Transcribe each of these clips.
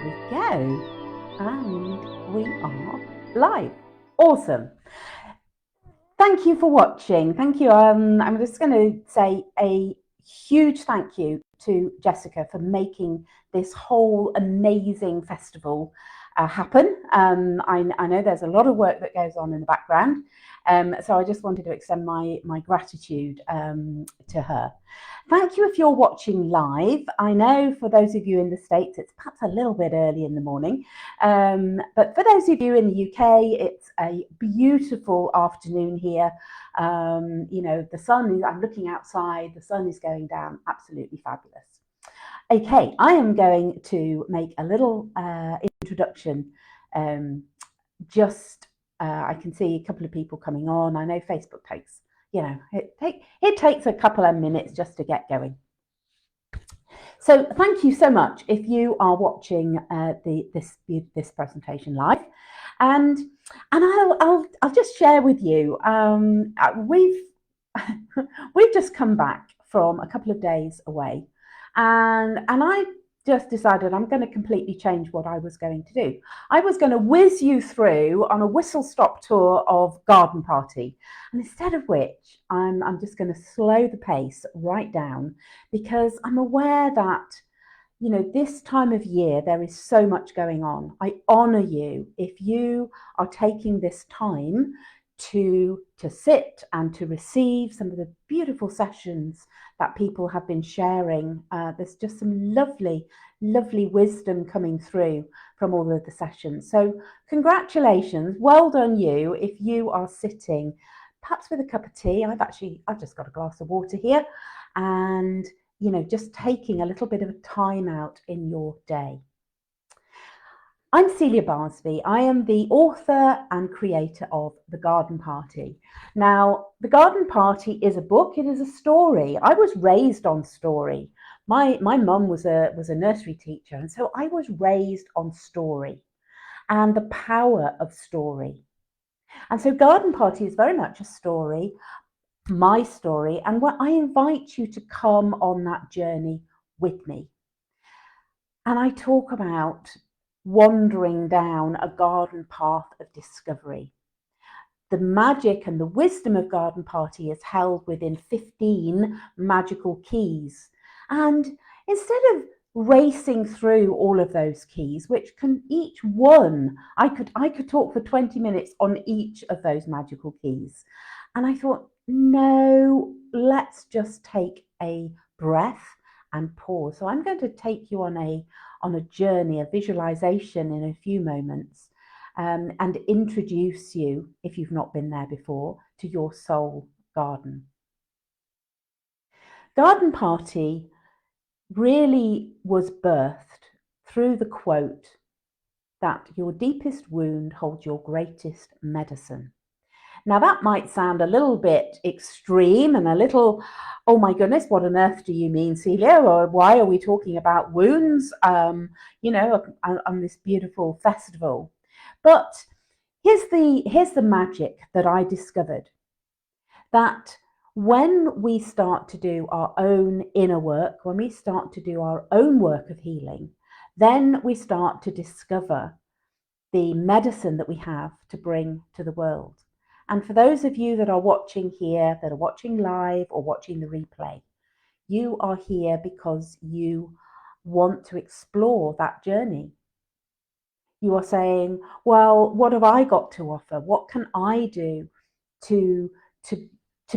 we go. And we are live. Awesome. Thank you for watching. Thank you. I'm just going to say a huge thank you to Jessica for making this whole amazing festival happen. I know there's a lot of work that goes on in the background, so I just wanted to extend my gratitude to her. Thank you if you're watching live. I know for those of you in the States, it's perhaps a little bit early in the morning, but for those of you in the UK, it's a beautiful afternoon here. You know, the sun is, I'm looking outside, the sun is going down, absolutely fabulous. Okay, I am going to make a little introduction. I can see a couple of people coming on. I know Facebook takes, you know, it takes a couple of minutes just to get going. So thank you so much if you are watching this presentation live, and I'll just share with you. We've just come back from a couple of days away, and I just decided I'm going to completely change what I was going to do. I was going to whiz you through on a whistle-stop tour of Garden Party, and instead of which I'm just going to slow the pace right down, because I'm aware that, you know, this time of year there is so much going on. I honour you if you are taking this time to sit and to receive some of the beautiful sessions that people have been sharing. There's just some lovely wisdom coming through from all of the sessions. So congratulations, well done you if you are sitting perhaps with a cup of tea. I've just got a glass of water here, and you know, just taking a little bit of a time out in your day. I'm Celia Barsby. I am the author and creator of The Garden Party. Now, The Garden Party is a book, it is a story. I was raised on story. My mum was a nursery teacher, and so I was raised on story and the power of story. And so Garden Party is very much a story, my story, and what I invite you to come on that journey with me. And I talk about wandering down a garden path of discovery. The magic and the wisdom of Garden Party is held within 15 magical keys. And instead of racing through all of those keys, which can each one, I could talk for 20 minutes on each of those magical keys. And I thought, no, let's just take a breath and pause. So I'm going to take you on a journey, a visualization in a few moments, and introduce you, if you've not been there before, to your soul garden. Garden Party really was birthed through the quote that your deepest wound holds your greatest medicine. Now that might sound a little bit extreme and a little, oh my goodness, what on earth do you mean, Celia? Or why are we talking about wounds, you know, on this beautiful festival? But here's the magic that I discovered, that when we start to do our own inner work, when we start to do our own work of healing, then we start to discover the medicine that we have to bring to the world. And for those of you that are watching here, that are watching live or watching the replay, you are here because you want to explore that journey. You are saying, well, what have I got to offer? What can I do to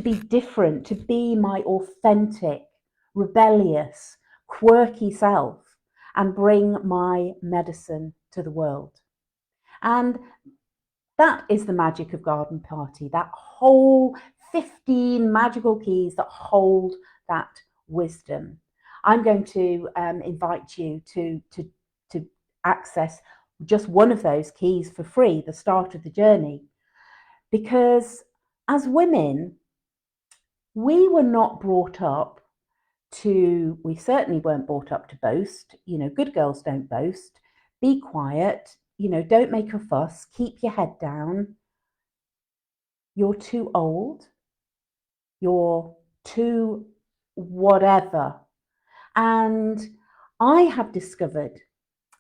be different, to be my authentic, rebellious, quirky self and bring my medicine to the world? And that is the magic of Garden Party, that whole 15 magical keys that hold that wisdom. I'm going to invite you to access just one of those keys for free, the start of the journey. Because as women, we were not brought up we certainly weren't brought up to boast. You know, good girls don't boast. Be quiet. You know, don't make a fuss. Keep your head down. You're too old. You're too whatever. And I have discovered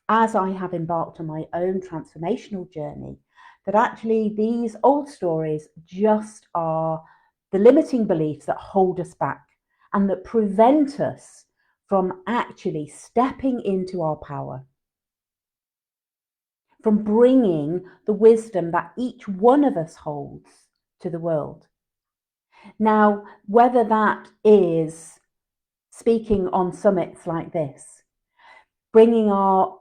as I have embarked on my own transformational journey, that actually these old stories just are the limiting beliefs that hold us back and that prevent us from actually stepping into our power, from bringing the wisdom that each one of us holds to the world. Now, whether that is speaking on summits like this, bringing our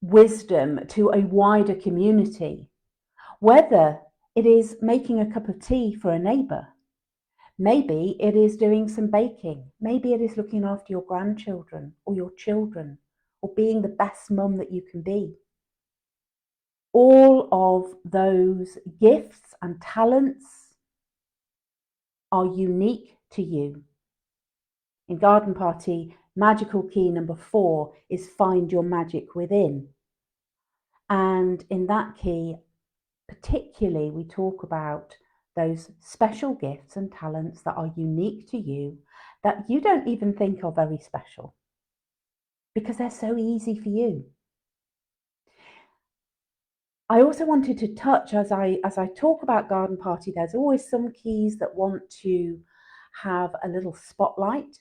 wisdom to a wider community, whether it is making a cup of tea for a neighbour, maybe it is doing some baking, maybe it is looking after your grandchildren or your children, or being the best mum that you can be. All of those gifts and talents are unique to you. In Garden Party, magical key number 4 is find your magic within. And in that key, particularly, we talk about those special gifts and talents that are unique to you, that you don't even think are very special because they're so easy for you. I also wanted to touch, as I talk about Garden Party, there's always some keys that want to have a little spotlight.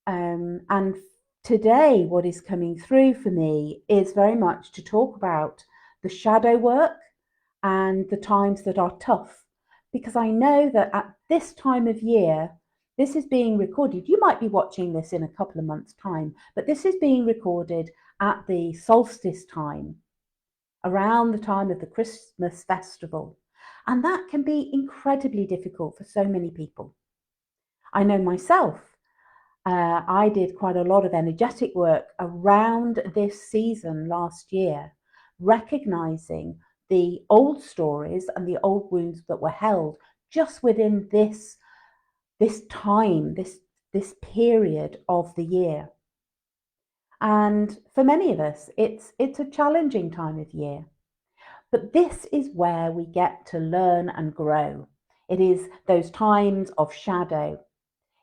And today, what is coming through for me is very much to talk about the shadow work and the times that are tough. Because I know that at this time of year, this is being recorded. You might be watching this in a couple of months' time, but this is being recorded at the solstice time, around the time of the Christmas festival. And that can be incredibly difficult for so many people. I know myself, I did quite a lot of energetic work around this season last year, recognizing the old stories and the old wounds that were held just within this time, this period of the year. And for many of us, it's a challenging time of year. But this is where we get to learn and grow. It is those times of shadow.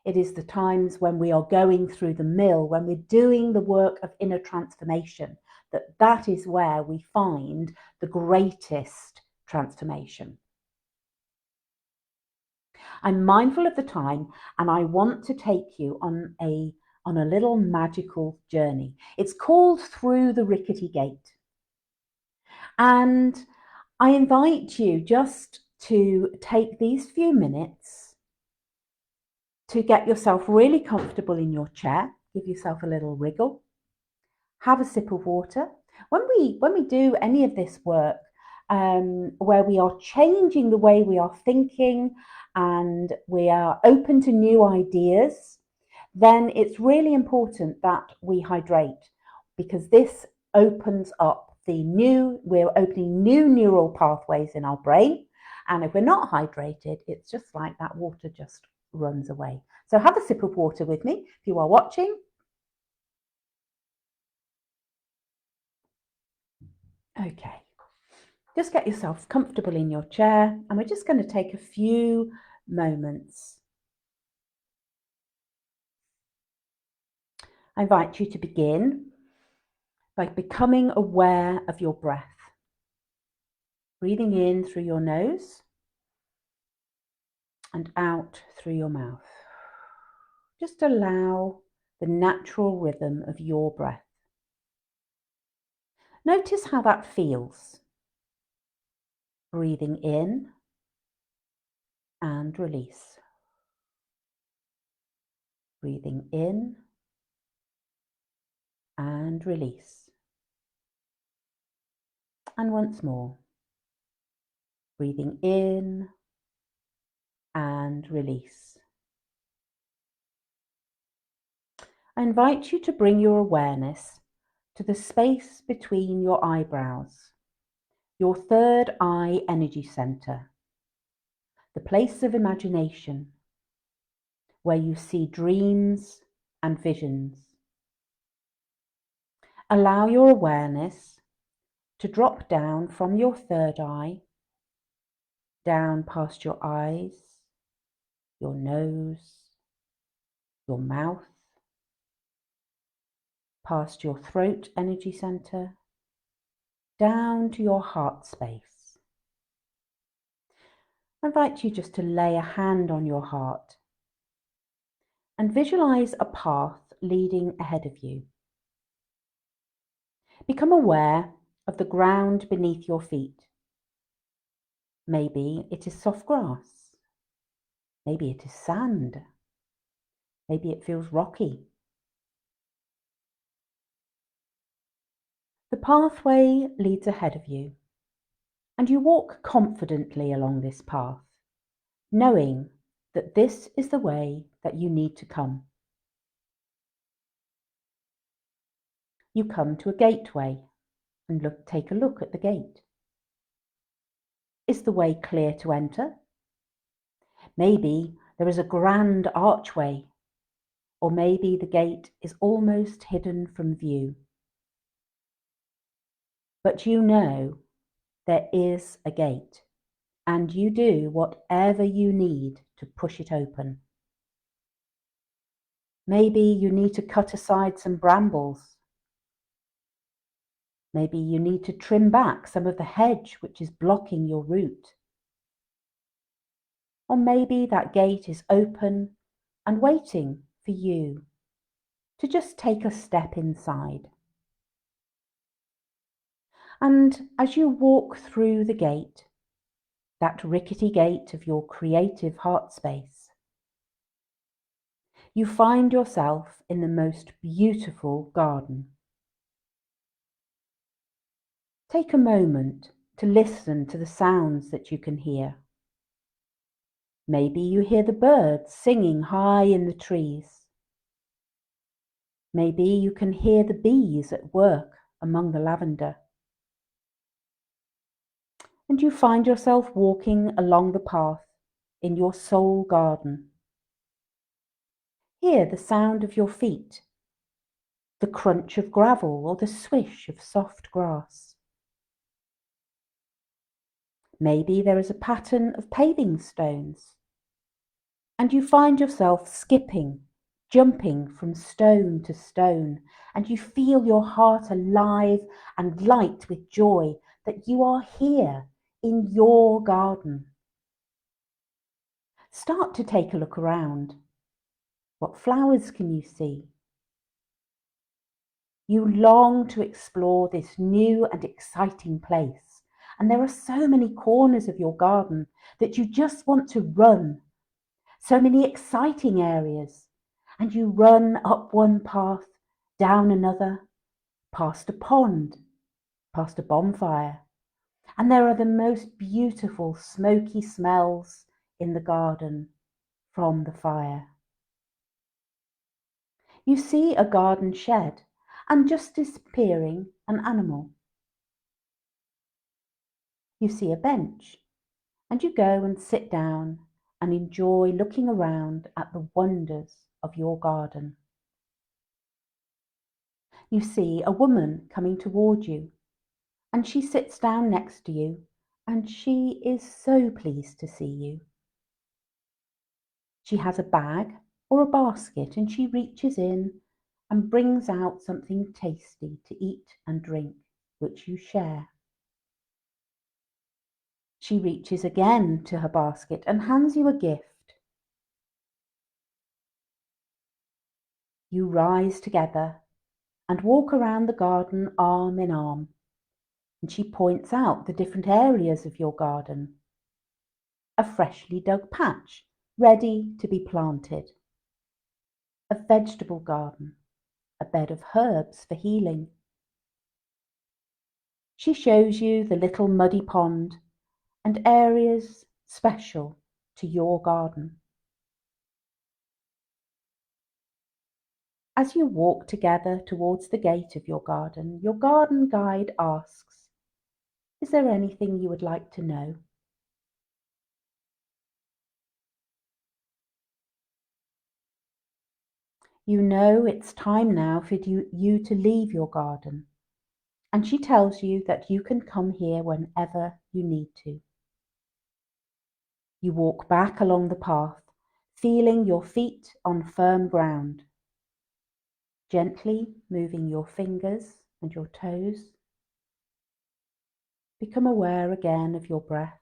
It is the times when we are going through the mill, when we're doing the work of inner transformation, that is where we find the greatest transformation. I'm mindful of the time, and I want to take you on a little magical journey. It's called Through the Rickety Gate. And I invite you just to take these few minutes to get yourself really comfortable in your chair, give yourself a little wriggle, have a sip of water. When we do any of this work, where we are changing the way we are thinking and we are open to new ideas, then it's really important that we hydrate, because this opens up we're opening new neural pathways in our brain. And if we're not hydrated, it's just like that water just runs away. So have a sip of water with me if you are watching. Okay, just get yourself comfortable in your chair, and we're just going to take a few moments. I invite you to begin by becoming aware of your breath. Breathing in through your nose and out through your mouth. Just allow the natural rhythm of your breath. Notice how that feels. Breathing in and release. Breathing in and release. And once more. Breathing in and release. I invite you to bring your awareness to the space between your eyebrows, your third eye energy center, the place of imagination, where you see dreams and visions. Allow your awareness to drop down from your third eye, down past your eyes, your nose, your mouth, past your throat energy center, down to your heart space. I invite you just to lay a hand on your heart and visualize a path leading ahead of you. Become aware of the ground beneath your feet. Maybe it is soft grass. Maybe it is sand. Maybe it feels rocky. The pathway leads ahead of you, and you walk confidently along this path, knowing that this is the way that you need to come. You come to a gateway and take a look at the gate. Is the way clear to enter? Maybe there is a grand archway, or maybe the gate is almost hidden from view. But you know there is a gate, and you do whatever you need to push it open. Maybe you need to cut aside some brambles. Maybe you need to trim back some of the hedge which is blocking your route. Or maybe that gate is open and waiting for you to just take a step inside. And as you walk through the gate, that rickety gate of your creative heart space, you find yourself in the most beautiful garden. Take a moment to listen to the sounds that you can hear. Maybe you hear the birds singing high in the trees. Maybe you can hear the bees at work among the lavender. And you find yourself walking along the path in your soul garden. Hear the sound of your feet, the crunch of gravel or the swish of soft grass. Maybe there is a pattern of paving stones, and you find yourself skipping, jumping from stone to stone, and you feel your heart alive and light with joy that you are here in your garden. Start to take a look around. What flowers can you see? You long to explore this new and exciting place, and there are so many corners of your garden that you just want to run. So many exciting areas, and you run up one path, down another, past a pond, past a bonfire, and there are the most beautiful smoky smells in the garden from the fire. You see a garden shed, and just disappearing an animal. You see a bench, and you go and sit down and enjoy looking around at the wonders of your garden. You see a woman coming toward you, and she sits down next to you, and she is so pleased to see you. She has a bag or a basket, and she reaches in and brings out something tasty to eat and drink, which you share. She reaches again to her basket and hands you a gift. You rise together and walk around the garden arm in arm, and she points out the different areas of your garden. A freshly dug patch, ready to be planted. A vegetable garden, a bed of herbs for healing. She shows you the little muddy pond and areas special to your garden. As you walk together towards the gate of your garden guide asks, "Is there anything you would like to know?" You know it's time now for you to leave your garden, and she tells you that you can come here whenever you need to. You walk back along the path, feeling your feet on firm ground, gently moving your fingers and your toes, become aware again of your breath.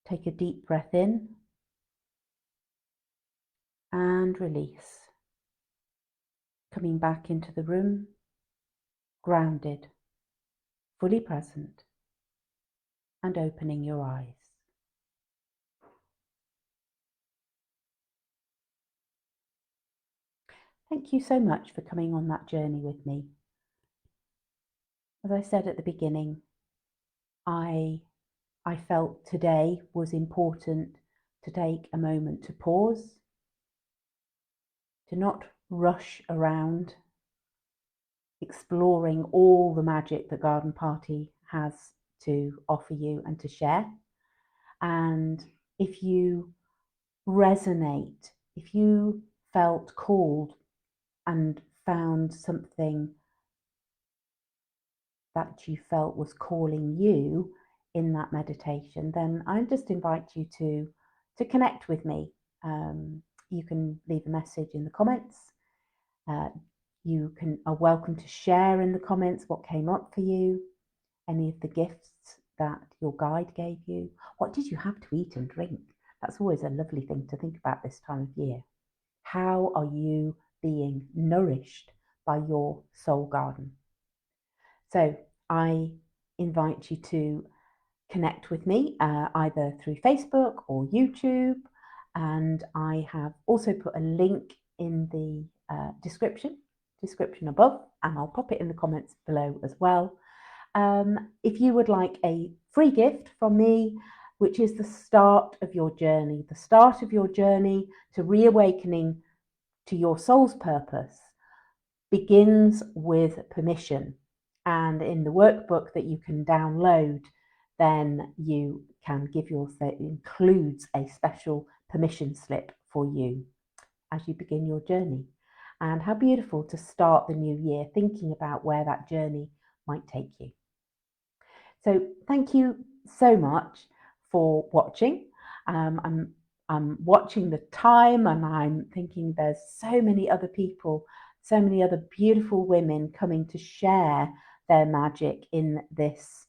Take a deep breath in and release. Coming back into the room, grounded, fully present, and opening your eyes. Thank you so much for coming on that journey with me. As I said at the beginning, I felt today was important to take a moment to pause, to not rush around exploring all the magic that Garden Party has to offer you and to share. And if you resonate, if you felt called and found something that you felt was calling you in that meditation, then I just invite you to connect with me. You can leave a message in the comments. You are welcome to share in the comments what came up for you, any of the gifts that your guide gave you. What did you have to eat and drink? That's always a lovely thing to think about this time of year. How are you being nourished by your soul garden? So I invite you to connect with me either through Facebook or YouTube. And I have also put a link in the description above, and I'll pop it in the comments below as well. If you would like a free gift from me, which is the start of your journey to reawakening to your soul's purpose, begins with permission. And in the workbook that you can download, then you can give it includes a special permission slip for you as you begin your journey. And how beautiful to start the new year thinking about where that journey might take you. So thank you so much for watching. I'm watching the time and I'm thinking there's so many other people, so many other beautiful women coming to share their magic in this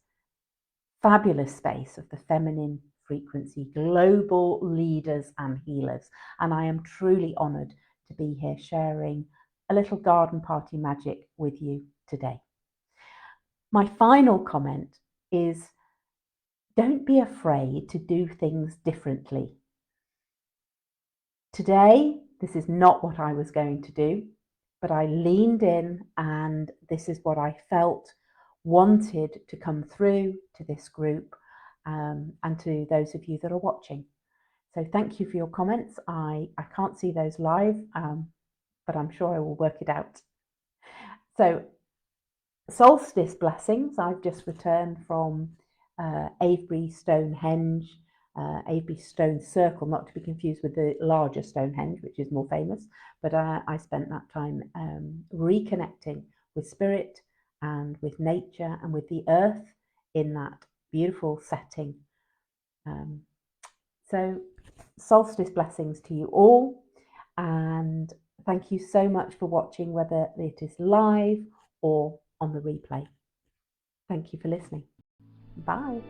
fabulous space of the feminine frequency, global leaders and healers. And I am truly honoured to be here sharing a little garden party magic with you today. My final comment is, don't be afraid to do things differently. Today, this is not what I was going to do, but I leaned in and this is what I felt wanted to come through to this group and to those of you that are watching. So thank you for your comments. I can't see those live, but I'm sure I will work it out. So solstice blessings. I've just returned from Avebury Stonehenge, Avebury Stone Circle, not to be confused with the larger Stonehenge, which is more famous, but I spent that time reconnecting with spirit and with nature and with the earth in that beautiful setting. So solstice blessings to you all, and thank you so much for watching, whether it is live or on the replay. Thank you for listening. Bye.